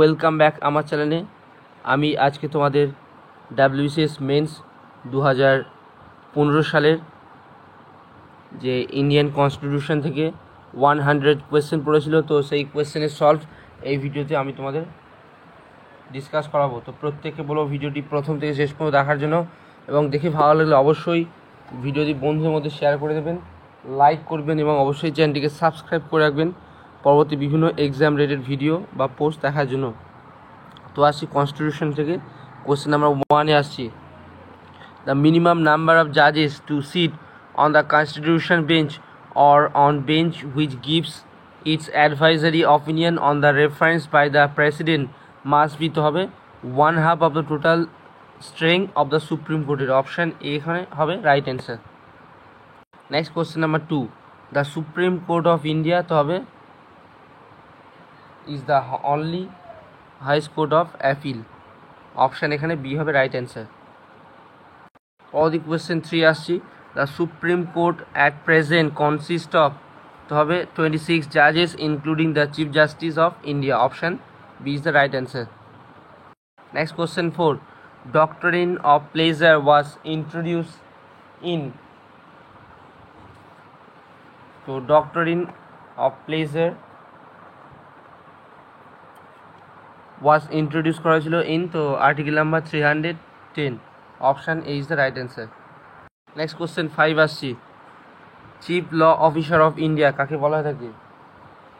Welcome back আমার চ্যানেলে। আমি আজকে তোমাদের ডাব্লিউবিসিএস মেন্স 2015 সালের যে ইন্ডিয়ান কনস্টিটিউশন থেকে 100 কোয়েশ্চেন পড়েছিল, তো সেই কোয়েশ্চেনের সলভ এই ভিডিওতে আমি তোমাদের ডিসকাস করাবো। তো প্রত্যেককে বলবো ভিডিওটি প্রথম থেকে শেষ পর্যন্ত দেখার জন্য, এবং দেখে ভালো লাগলে অবশ্যই ভিডিওটি বন্ধুদের মধ্যে শেয়ার করে দেবেন, লাইক করবেন এবং অবশ্যই চ্যানেলটিকে সাবস্ক্রাইব করে রাখবেন পরবর্তী বিভিন্ন এক্সাম রিলেটেড ভিডিও বা পোস্ট দেখার জন্য। তো আসছি কনস্টিটিউশন থেকে কোয়েশ্চেন নাম্বার 1-এ আসছি। দ্য মিনিমাম নাম্বার অফ জাজেস to sit on the constitution bench or on bench which gives its advisory opinion on the reference by the president must be, তো হবে 1/2 of the total strength of the Supreme Court. Option A এখানে হবে right answer. Next question number 2, the supreme court of India, তো হবে is the only highest court of appeal. Option এখানে B হবে right answer. All the question 3 আসছি। The supreme court at present consist of, তো হবে 26 জাজেস including the chief justice of India. Option B is the right answer. Next question 4, doctrine of pleasure was introduce in, তো doctrine of pleasure was introduce করা হয়েছিল in, তো article number 310। Option A is the right answer. Next question 5 আসছি। Chief law officer of India কাকে বলা হয়ে থাকে?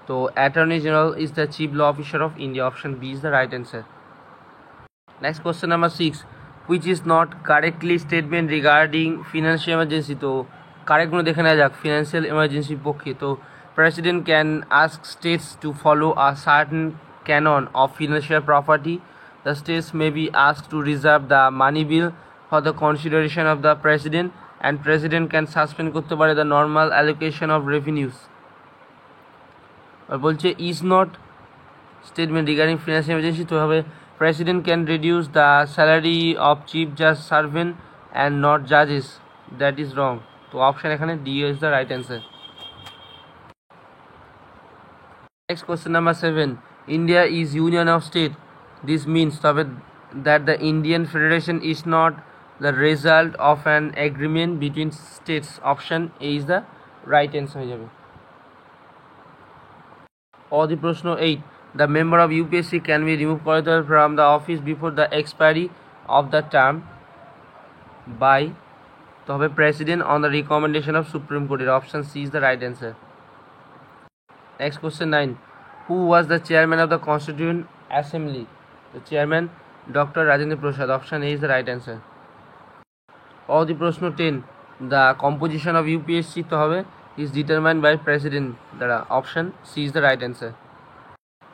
তো attorney general is the chief law officer of India. Option B is the right answer. Next question number 6, which is not correctly statement regarding financial emergency. তো কারেক্টগুলো দেখে নেওয়া যাক ফিনান্সিয়াল এমার্জেন্সির পক্ষে। তো president can ask states to follow a certain canon of financial property. The states may be ask to reserve the money bill for the consideration of the president, and president can suspend করতে পারে the normal allocation of revenues. আর বলছে is not statement regarding financial emergency, তো হবে president can reduce the salary of chief just servant and not জাজেস। That is wrong. তো option এখানে D is the right answer. Next question number 7, India is union of state, this means, তবে that the Indian federation is not the result of an agreement between states. Option A is the right answer হয়ে যাবে। অদি প্রশ্ন 8, the member of UPSC can be removed from the office before the expiry of the term by, তো হবে president on the recommendation of Supreme Court. Option C is the right answer. Next question 9, who was the chairman of the Constituent Assembly? The chairman Dr. Rajendra Prasad. Option A is the right answer. অদি প্রশ্ন 10, the composition of UPSC, তো হবে is determined by president দ্বারা। Option C is the right answer.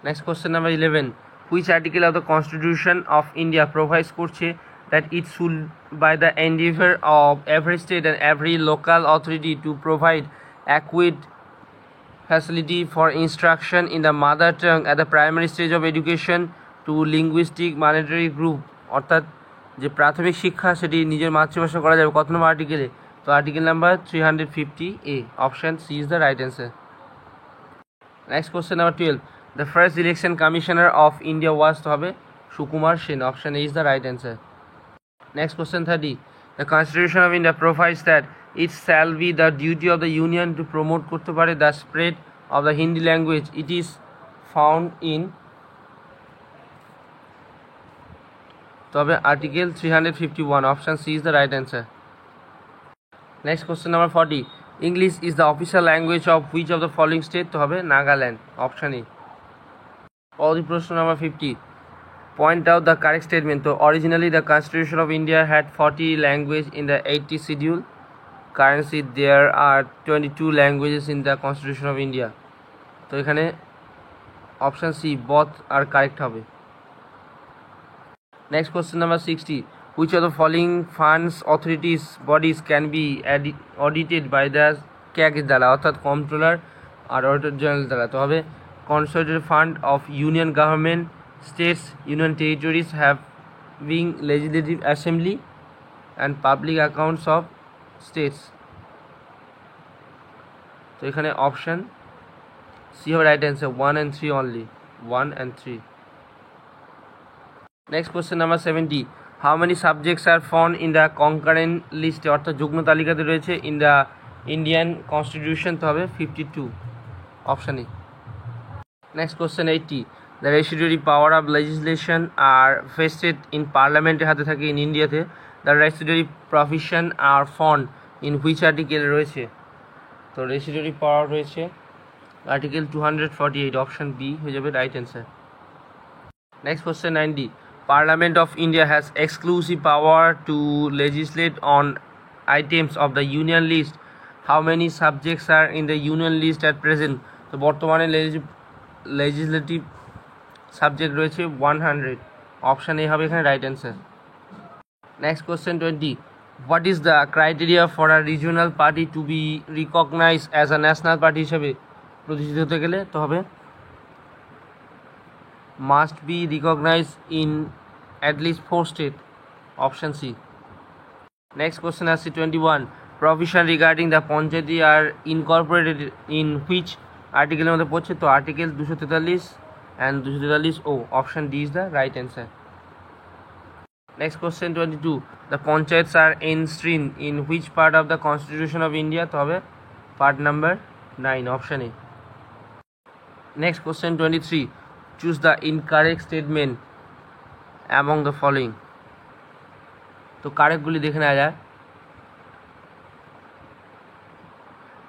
Next question number 11, which article of the Constitution of India provides করছে that it should by the endeavor of every state and every local authority to provide adequate facility for instruction in the mother tongue at the primary stage of education to linguistic minority group, অর্থাৎ যে প্রাথমিক শিক্ষা সেটি নিজের মাতৃভাষা করা যাবে কত নম্বর আর্টিকেলে? তো article number 350A। Option C is the right answer. Next question number 12, the first election commissioner of India was, to হবে Sukumar Sen. Option A is the right answer. Next question 30, the Constitution of India provides that it shall be the duty of the Union to promote করতে পারে the spread of the Hindi language. It is found in, তো হবে Article 351. Option C is the right answer. Next question number 40, English is the official language of which of the following state? তো হবে Nagaland. Option A. অদি প্রশ্ন number 50, point out the correct statement. So originally the Constitution of India had 40 languages in the 80 schedule. Currently there are 22 languages in the Constitution of India. তো এখানে option C both are correct হবে। Next question number 60, which of the following funds authorities bodies can be audited by the CAG দ্বারা, অর্থাৎ controller আর auditor general দ্বারা। তো হবে consolidated fund of union government, states, union territories having legislative assembly, and public accounts of states. তো এখানে option C হবে right answer. 1 and 3 only, 1 and 3। Next question number 70, how many subjects R found in the concurrent লিস্টে, অর্থাৎ যুগ্ম তালিকাতে রয়েছে in the Indian constitution, তো হবে 52, option A. Next question 80, the residuary power of legislation are vested in পার্লামেন্টের হাতে থাকে in ইন্ডিয়াতে, the residuary provision are found in which article রয়েছে, তো রেসিডুয়ারি পাওয়ার রয়েছে আর্টিকেল 248, অপশান বি হয়ে যাবে right answer. Next question 90, Parliament of India has exclusive power to legislate on items of the union list. How many subjects are in the union list at present? তো বর্তমানে legislative subject রয়েছে 100, option A হবে এখানে right answer. Next question 20, what is the criteria for a regional party to be recognize as a national party হিসেবে প্রতিষ্ঠিত হতে গেলে, তো হবে must be recognized in at least 4 states, option C. Next question is 21, provision regarding the panchayati are incorporated in which article এর মধ্যে পড়ছে, তো article 243 and 243O, option D is the right answer. Next question 22, the panchayats are enshrined in which part of the constitution of India, তো হবে part number 9, option A. Next question 23, choose the incorrect statement among the following, তো কারেক্টগুলি দেখে নেওয়া যায়।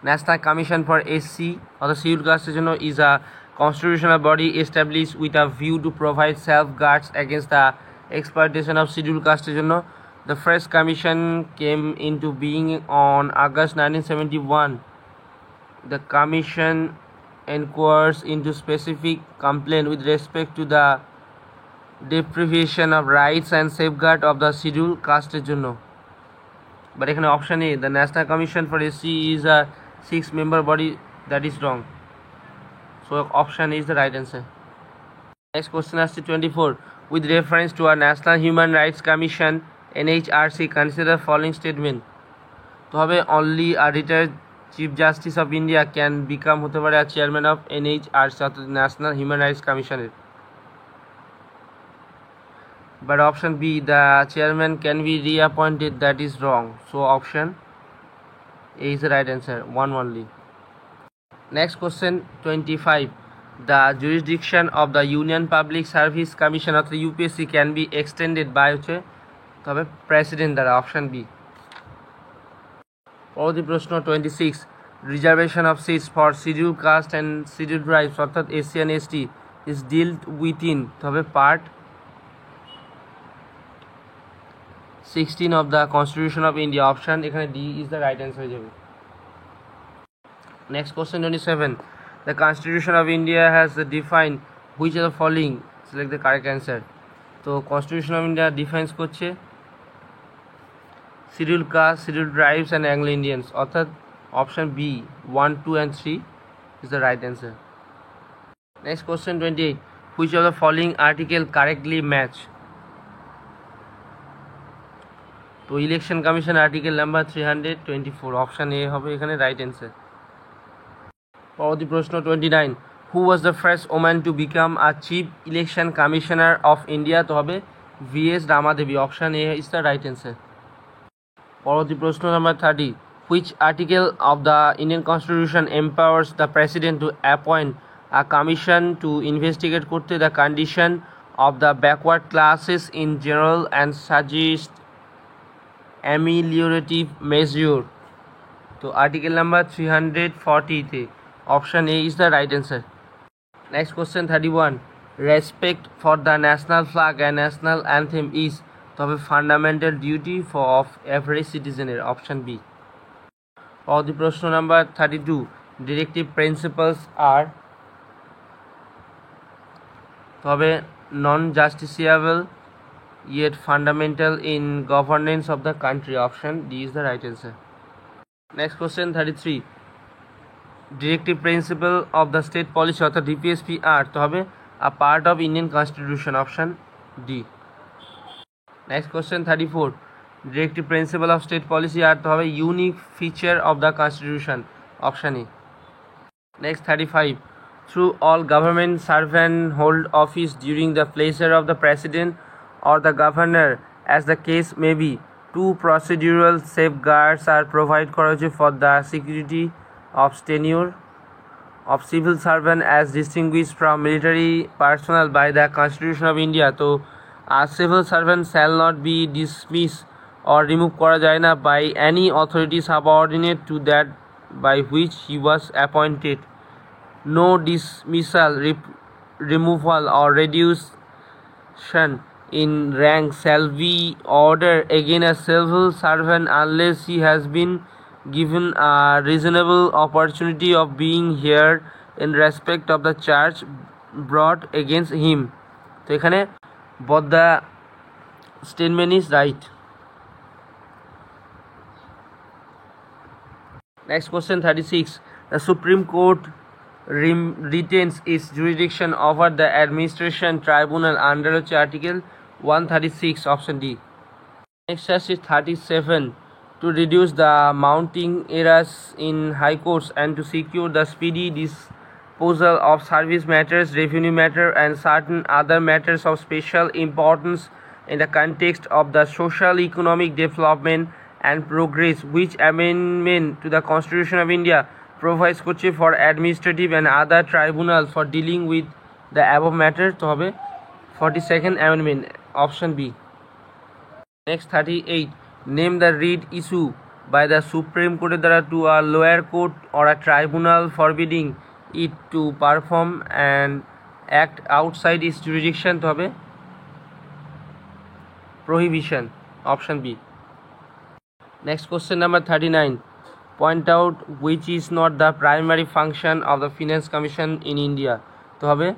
National commission for SC অর্থাৎ schedule কাস্টের জন্য is a constitutional body establish with a view to provide self guards against the exploitation of schedule কাস্টের জন্য the first commission came into being on August 1971. The commission inquires into specific complaint with respect to the deprivation of rights and safeguard of the scheduled caste জন্য, but এখানে option A the National Commission for SC is a 6-member body, that is wrong, so option A is the right answer. Next question is 24, with reference to a National Human Rights Commission NHRC consider following statement, তো হবে only a retired chief justice of India can become হতে পারে আর chairman of NHRC অর্থাৎ national human rights কমিশনের, but option B the chairman can be reappointed, that is wrong, so option A is the right answer, one only. Next question 25, the jurisdiction of the union public service commission অর্থাৎ UPSC can be extended by হচ্ছে তবে president দ্বারা, option B. পরবর্তী প্রশ্ন 26, reservation of seats for schedule caste and schedule tribes অর্থাৎ SC and ST is dealt within, তবে part 16 of the constitution of India, option এখানে D is the right answer হয়ে যাবে। Next question 27, the constitution of India has define which are the following, select the correct answer, তো constitution of India defines করছে schedule caste, schedule tribes and Anglo Indians, অর্থাৎ option B 1, 2 and 3 is the right answer. Next question 28, which of the following article correctly match, তো election commission article number 324, option A হবে এখানে right answer. পরবর্তী প্রশ্ন 29, who was the first woman to become a chief election commissioner of India, তো হবে VS Ramadevi, option A is the right answer. পরবর্তী প্রশ্ন নাম্বার 30, which article of the Indian Constitution empowers the President to appoint a commission to investigate করতে the condition of the backward classes in general and suggest ameliorative measure, তো article number 340 option A is the right answer. Next question 31, respect for the national flag and national anthem is, তবে fundamental duty of every সিটিজেনের, option B. পরবর্তী প্রশ্ন number 32, directive principles আর, তবে নন জাস্টিসিয়েবল yet fundamental in governance of the country, option D is the right answer. Next question 33, directive principle of the state policy অর্থাৎ DPSP are, তো হবে a part of Indian Constitution, option D. Next question 34, directive principle of state policy are, তো হবে unique feature of the Constitution, option A. Next 35, through all government servants hold office during the pleasure of the president or the governor, as the case may be. Two procedural safeguards are provided for the security of tenure of civil servant as distinguished from military personnel by the Constitution of India. তো a civil servant shall not be dismissed or removed করা যায় না by any authority subordinate to that by which he was appointed. No dismissal, removal or reduction in rank shall be ordered against a civil servant unless he has been given a reasonable opportunity of being heard in respect of the charge brought against him. তো এখানে both the statement is right. Next question 36. The Supreme Court retains its jurisdiction over the administration tribunal under Article 136 option D. Next is 37. To reduce the mounting errors in high courts and to secure the speedy disposal of service matters, revenue matter and certain other matters of special importance in the context of the social economic development and progress, which amendment to the Constitution of India provides for administrative and other tribunal for dealing with the above matter. তো হবে 42nd amendment option B. Next 38. Name the writ issue by the Supreme Court to a lower court or a tribunal forbidding it to perform an act outside its jurisdiction. তো হবে prohibition option B. Next question number 39. Point out which is not the primary function of the Finance Commission in India. তো হবে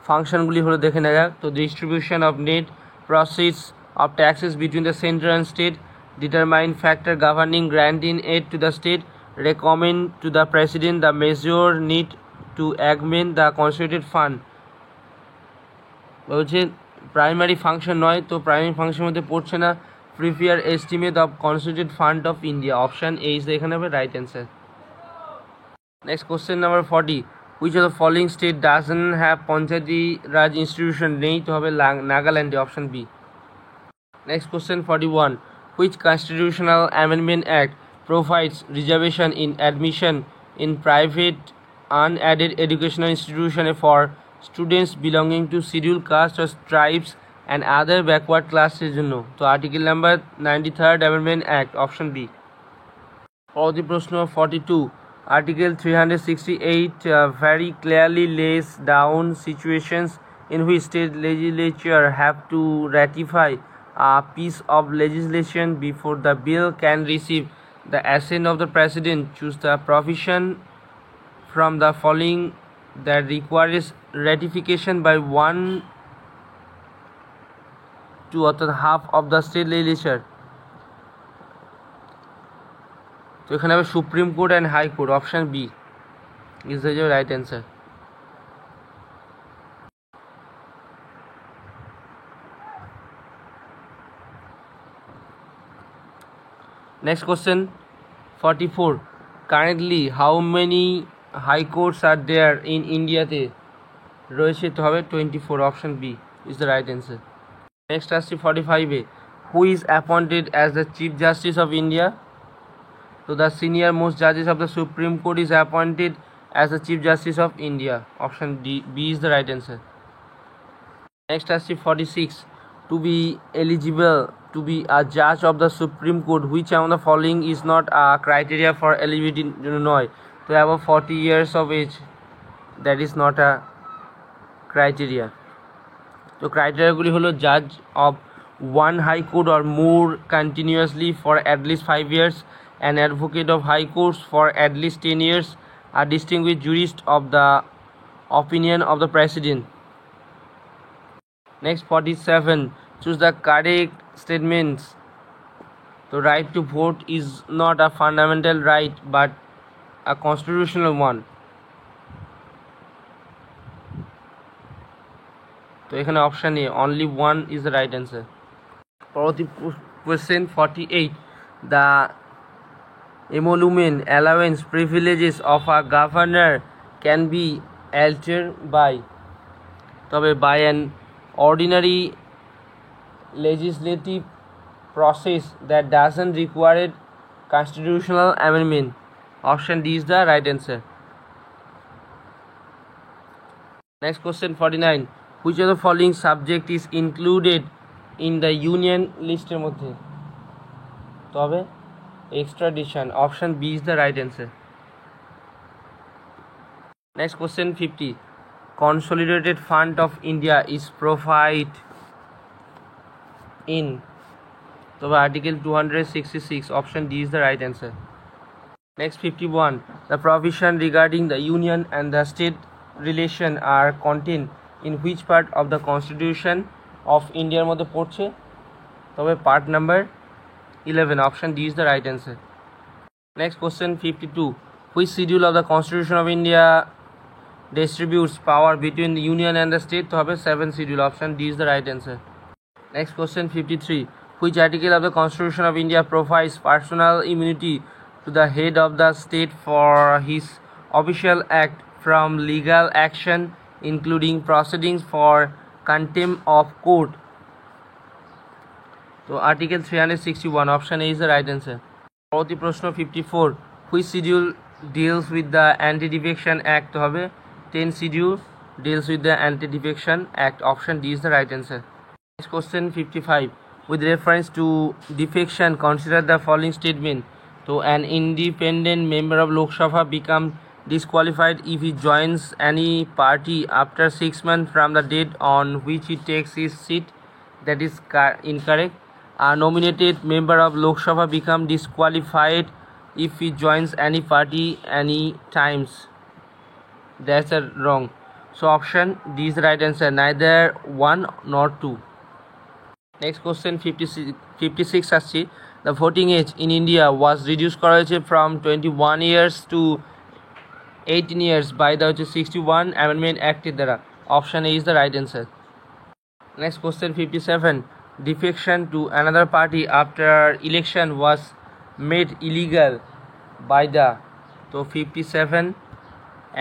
ফাংশনগুলি হলো দেখে নেওয়া যাক। তো distribution of net proceeds of taxes between the center and state, determine factor governing granting aid to the state, recommend to the president the measure need to augment the constituted fund. বলছে primary function নয়, তো primary ফাংশনের মধ্যে পড়ছে না prepare estimate of constituted fund of India. Option A is the এখানে হবে right answer. Next question number 40. Which of the following state doesn't have Panchayati Raj institution? নেই, তো হবে Nagaland. Option B. Next question 41. Which constitutional amendment act provides reservation in admission in private unaided educational institution for students belonging to scheduled caste or tribes and other backward classes জন্য? তো article number 93rd amendment act option B. পরবর্তী প্রশ্ন 42. Article 368 very clearly lays down situations in which state legislature have to ratify a piece of legislation before the bill can receive the assent of the president. Choose the provision from the following that requires ratification by 1/2 অর্থাৎ half of the state legislature. তো এখানে হবে supreme court and high court. Option B is the right answer. Next question 44. Currently how many high courts are there in India? তে রয়েছে, তো হবে 24. Option B is the right answer. Next আসছে 45-এ. Who is appointed as the chief justice of India? তো the senior most জাজেস of the supreme court is appointed as the chief justice of India. Option B is the right answer. Next আসছে 46. To be eligible to be a judge of the Supreme Court, which among the following is not a criteria for eligibility? নয়, তো above 40 years of age, that is not a criteria. তো ক্রাইটেরিয়াগুলি হলো জাজ of one high court or more continuously for at least 5 years, an advocate of high courts for at least 10 years, a distinguished jurist of the opinion of the president. Next 47. Choose the correct statements. The right to vote is not a fundamental right but a constitutional one. তো এখানে option A only one is the right answer. পরবর্তী question 48. The emolument, allowance, privileges of a governor can be altered by, তবে by an ordinary legislative process that doesn't require constitutional amendment. Option D is the right answer. Next question 49. Which of the following subject is included in the union লিস্টের মধ্যে? তবে extradition. Option B is the right answer. Next question 50. Consolidated Fund of India is provided in তবে Article 266. Option D is the right answer. Next 51. The provision regarding the union and the state relation are contained in which part of the Constitution of India এর মধ্যে পড়ছে? তবে part number 11. Option D is the right answer. Next question 52. Which schedule of the Constitution of India distributes power between the union and the state? তো হবে 7th schedule. Option D is the right answer. Next question 53. Which article of the Constitution of India provides personal immunity to the head of the state for his official act from legal action, including proceedings for contempt of court? So Article 361. Option A is the right answer. পরবর্তী প্রশ্ন 54. Which schedule deals with the Anti-Defection Act? তো হবে 10th schedule deals with the Anti-Defection Act. Option D is the right answer. Next question 55. With reference to defection, consider the following statement. So an independent member of Lok Sabha become disqualified if he joins any party after 6 months from the date on which he takes his seat. That is incorrect. A nominated member of Lok Sabha become disqualified if he joins any party any times. That's wrong. So option D is the right answer. Neither 1 nor 2. Next question 56 আসছে. The voting age in India was reduced করা হয়েছে from 21 years to 18 years by the 61 Amendment Act এর দ্বারা. Option A is the right answer. Next question 57. Defection to another party after election was made illegal by the 57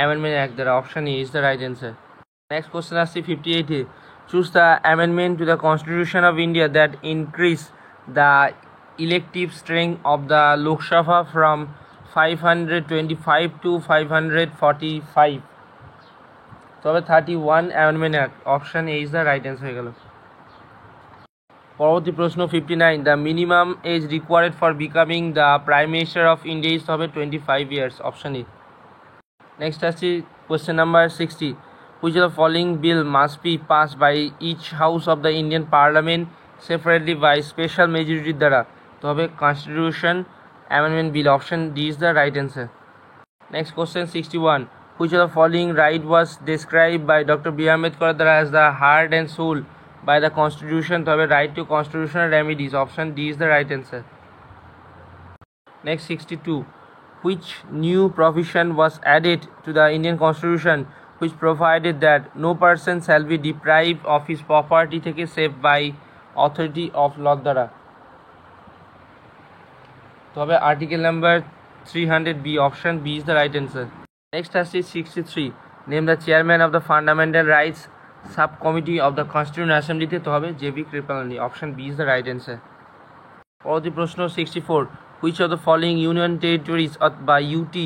Amendment Act দ্বারা. Option A is the right answer. Next question আসছে 58. Choose the amendment to the Constitution of India that increase the elective strength of the Lok Sabha from 525 to 545. তবে 31 Amendment Act. Option A is the right answer হয়ে গেল। পরবর্তী প্রশ্ন 59. The minimum age required for becoming the Prime Minister of India is হবে 25 years. Option A. Next আসছে question number 60. Which of the following bill must be passed by each house of the Indian Parliament separately by special majority দ্বারা? তো হবে Constitution Amendment Bill. Option D is the right answer. Next question 61. Which of the following right was described by Dr. B. Ambedkar দ্বারা as the heart and soul by the Constitution? তো হবে right to constitutional remedies. Option D is the right answer. Next 62. Which new provision was added to the Indian Constitution which provided that no person shall be deprived of his property থেকে save by authority of law দ্বারা? তবে article number 300B. Option B is the right answer. Next আসছে 63. Name the chairman of the Fundamental Rights Subcommittee of the Constituent Assembly তে? তো হবে JB Kripalani. Option B is the right answer. পরবর্তী প্রশ্ন 64. Which of the following union territories by UT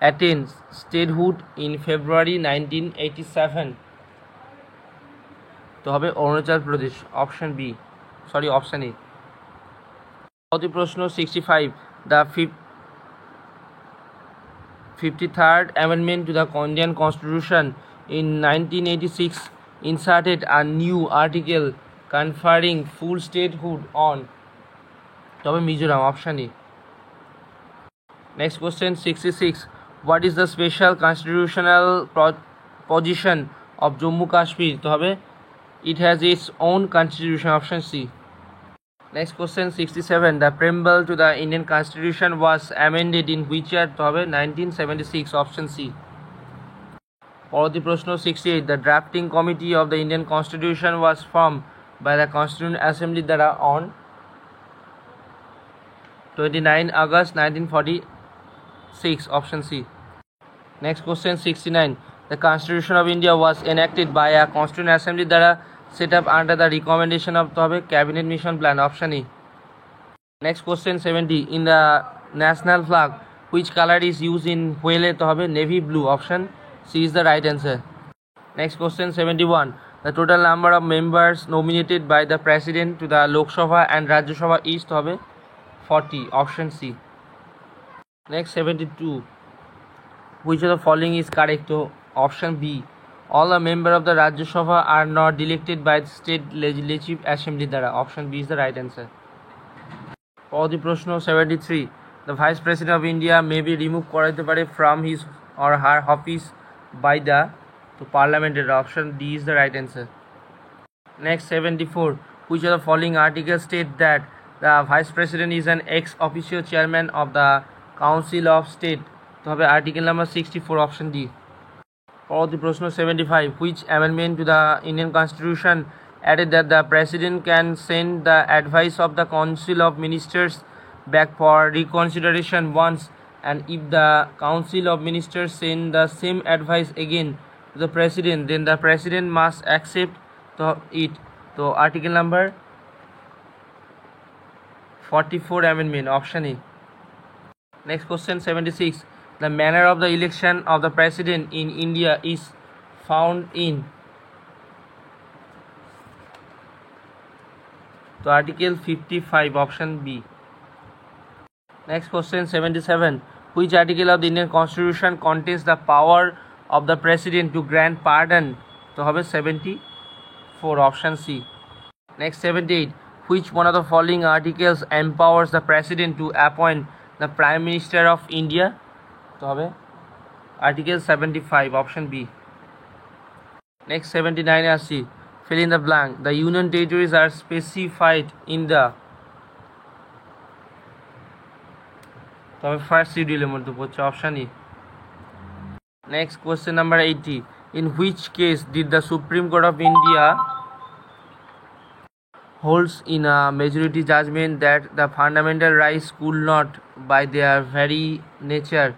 attained statehood in February 1987? তো হবে Arunachal Pradesh. Option B. Option A. পরবর্তী প্রশ্ন 65. The 53rd Amendment to the Indian Constitution in 1986 inserted a new article conferring full statehood on? তবে Mizoram. Option A. Next question 66. What is the special constitutional position of Jammu Kashmir? তো হবে it has its own constitution. Option C. Next question 67. The preamble to the Indian Constitution was amended in which year? তো হবে 1976. Option C. পরবর্তী প্রশ্ন 68. The drafting committee of the Indian Constitution was formed by the Constituent Assembly দ্বারা on 29 August 1946. Option C. Next question 69. The Constitution of India was enacted by a Constituent Assembly দ্বারা set up under the recommendation of the cabinet mission plan, option E. Next question 70. In the national flag, which color is used in whale? তো হবে navy blue, option C is the right answer. Next question 71. The total number of members nominated by the president to the Lok Sabha and Rajya Sabha is to হবে 40, option C. Next 72. Which of the following is correct? So option B. All the members of the Rajya Sabha are not elected by the state legislative assembly দ্বারা, option B is the right answer. পরবর্তী প্রশ্ন 73. The vice president of India may be removed করাইতে পারে from his or her office by the parliament, option D is the right answer. Next 74. Which of the following articles state that the vice president is an ex officio chairman of the council of state? তো হবে article number 64, option D. পরবর্তী প্রশ্ন 75. Which amendment to the Indian constitution added that the president can send the advice of the council of ministers back for reconsideration once, and if the council of ministers send the same advice again to the president, then the president must accept it? So article number 44 amendment, option A. Next question 76. The manner of the election of the president in India is found in? So article 55, option B. Next question 77. Which article of the Indian constitution contains the power of the president to grant pardon? So হবে 74, option C. Next 78. Which one of the following articles empowers the president to appoint the prime minister of India? So হবে article 75, option B. Next 79 আসছি, fill in the blank. The union territories are specified in the, তবে first শিডিউলের মধ্যে পড়ছে, option E. Next question number 80. In which case did the Supreme Court of India holds in a majority judgment that the fundamental rights could not by their very nature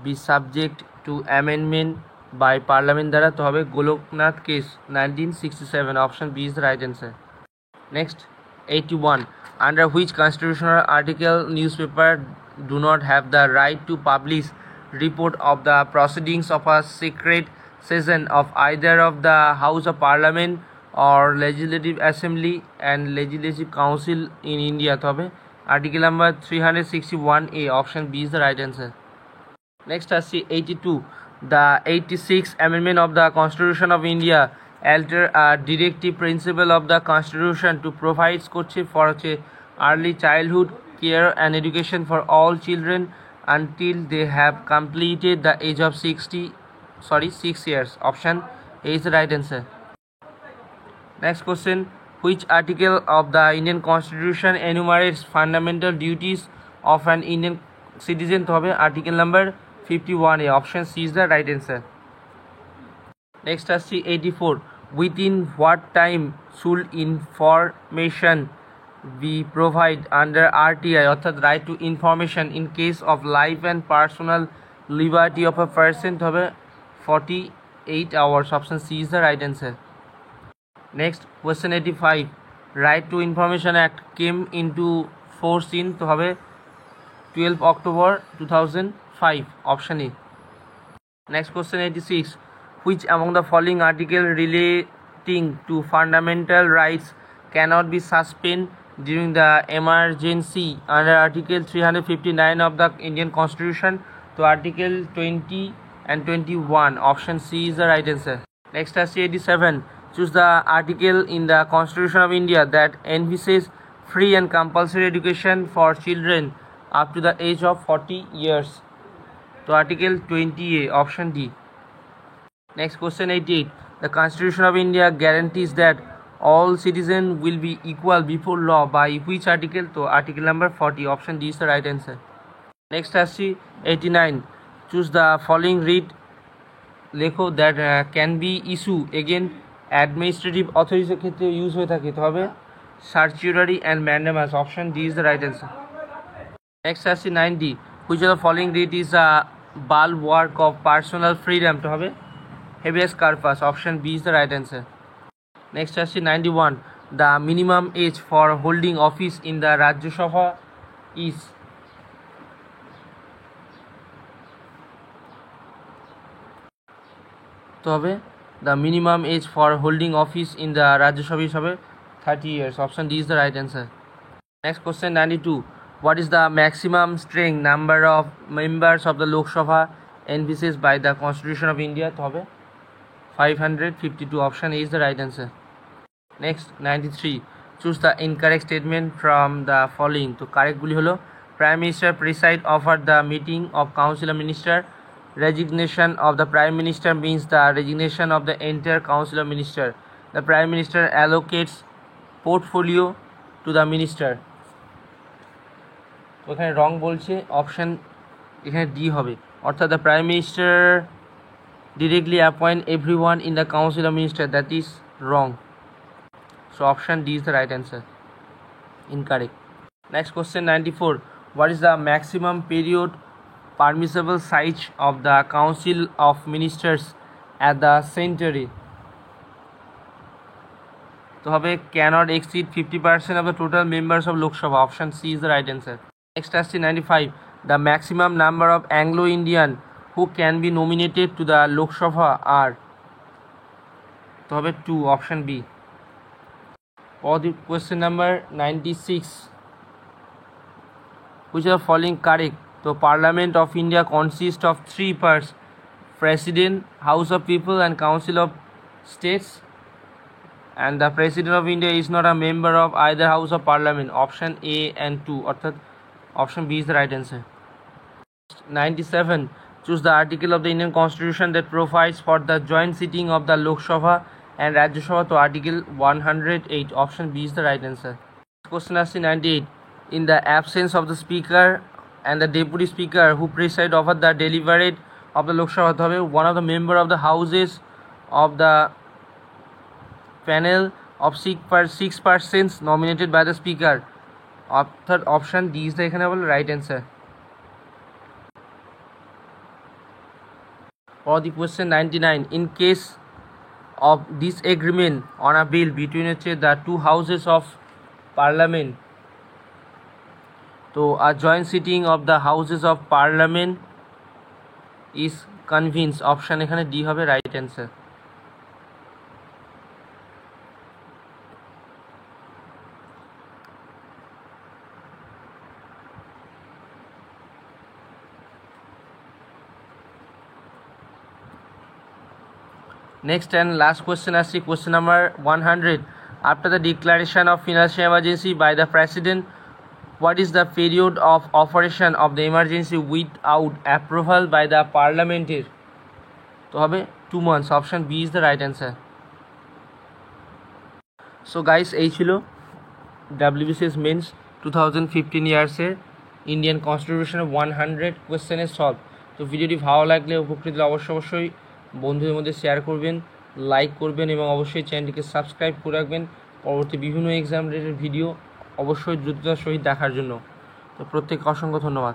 be subject to amendment by parliament দ্বারা? তো হবে Golaknath case, 1967, option B is the right answer. Next 81. Under which constitutional article newspaper do not have the right to publish report of the proceedings of a secret session of either of the House of Parliament or Legislative Assembly and Legislative Council in India? তো হবে article number 361A, option B is the right answer. Next আসছি 82. The 86th amendment of the Constitution of India alter a directive principle of the Constitution to provide for early childhood care and education for all children until they have completed the age of 6 years. Option A is the right answer. Next question. Which article of the Indian Constitution enumerates fundamental duties of an Indian citizen? তো হবে article number 51A, option C is the right answer. Next আসছি 84. Within what time should information be provided under RTI, অর্থাৎ right to information in case of life and personal liberty of a person? তো হবে 48 hours, option C is the right answer. Next question 85. Right to Information Act came into force in? তো হবে 12 October 2005, option A. Next question 86. Which among the following articles relating to fundamental rights cannot be suspended during the emergency under article 359 of the Indian Constitution? So article 20 and 21, option C is the right answer. Next is 87. Choose the article in the Constitution of India that envisages free and compulsory education for children up to the age of 40 years. So article 20A, option D. Next question 88. The Constitution of India guarantees that all citizens will be equal before law by which article? So article number 40, option D is the right answer. Next is 89. Choose the following read লেখো that can be issue again administrative authorities ক্ষেত্রে use হয়ে থাকে, তো হবে certiorari and mandamus, option D is the right answer. Next আসছি 90. Which of the following writ is a bulwark of personal freedom? তো হবে habeas corpus, option B is the right answer. Next আসছে 91, the minimum age for holding office in the Rajya Sabha is. তো হবে the minimum age for holding office in the Rajya Sabha হিসাবে 30 years. Option D is the right answer. Next question 92, what is the maximum strength number of members of the Lok Sabha envisaged by the Constitution of India? তো হবে 552. Option A is the right answer. Next 93, choose the incorrect statement from the following. তো কারেক্টগুলি হলো prime minister preside over the meeting of council of minister, resignation of the prime minister means the resignation of the entire council of minister, the prime minister allocates portfolio to the minister। তো এখানে রং বলছে, option এখানে D হবে, অর্থাৎ the prime minister directly appoint every one in the council of minister, that is wrong. So option D is the right answer, incorrect. Next question 94, what is the maximum period permissible size of the council of ministers at the century? তো হবে cannot exceed 50% of the total members of Lok Sabha. Option C is the right answer. Next আসছে 95, the maximum number of Anglo-Indian who can be nominated to the Lok Sabha are? তো হবে 2, option B. Or the question number 96, which are following correct? So Parliament of India consists of 3 parts: President, House of People and Council of States, and the President of India is not a member of either House of Parliament. Option A and 2, অর্থাৎ option B is the right answer. 97, choose the article of the Indian Constitution that provides for the joint sitting of the Lok Sabha and Rajya Sabha. To article 108, option B is the right answer. Question 98, in the absence of the speaker and the deputy speaker who preside over the deliberate of the Lok Sabha, to hobe one of the member of the houses of the panel of 6 persons nominated by the speaker, অর্থাৎ option D is the এখানে বলে right answer. For the question 99, in case of disagreement on a bill between the 2 houses of parliament, তো a joint sitting of the houses of parliament is convenes. Option এখানে D হবে right answer. Next and last question আসছে question number 100, after the declaration of financial emergency by the president, what is the period of operation of the emergency without approval by the parliament? তো হবে 2 months. Option B is the right answer. So guys, এই ছিল WBCS mains 2015 ইয়ার্সের Indian কনস্টিটিউশনের 100 কোয়েশ্চেনের solve. তো ভিডিওটি ভালো লাগলে, উপকৃত হলে অবশ্যই বন্ধুদের মধ্যে শেয়ার করবেন, লাইক করবেন এবং অবশ্যই চ্যানেলটিকে সাবস্ক্রাইব করে রাখবেন পরবর্তী বিভিন্ন এক্সাম রিলেটেড ভিডিও অবশ্যই দ্রুততার সহিত দেখার জন্য। তো প্রত্যেককে অসংখ্য ধন্যবাদ।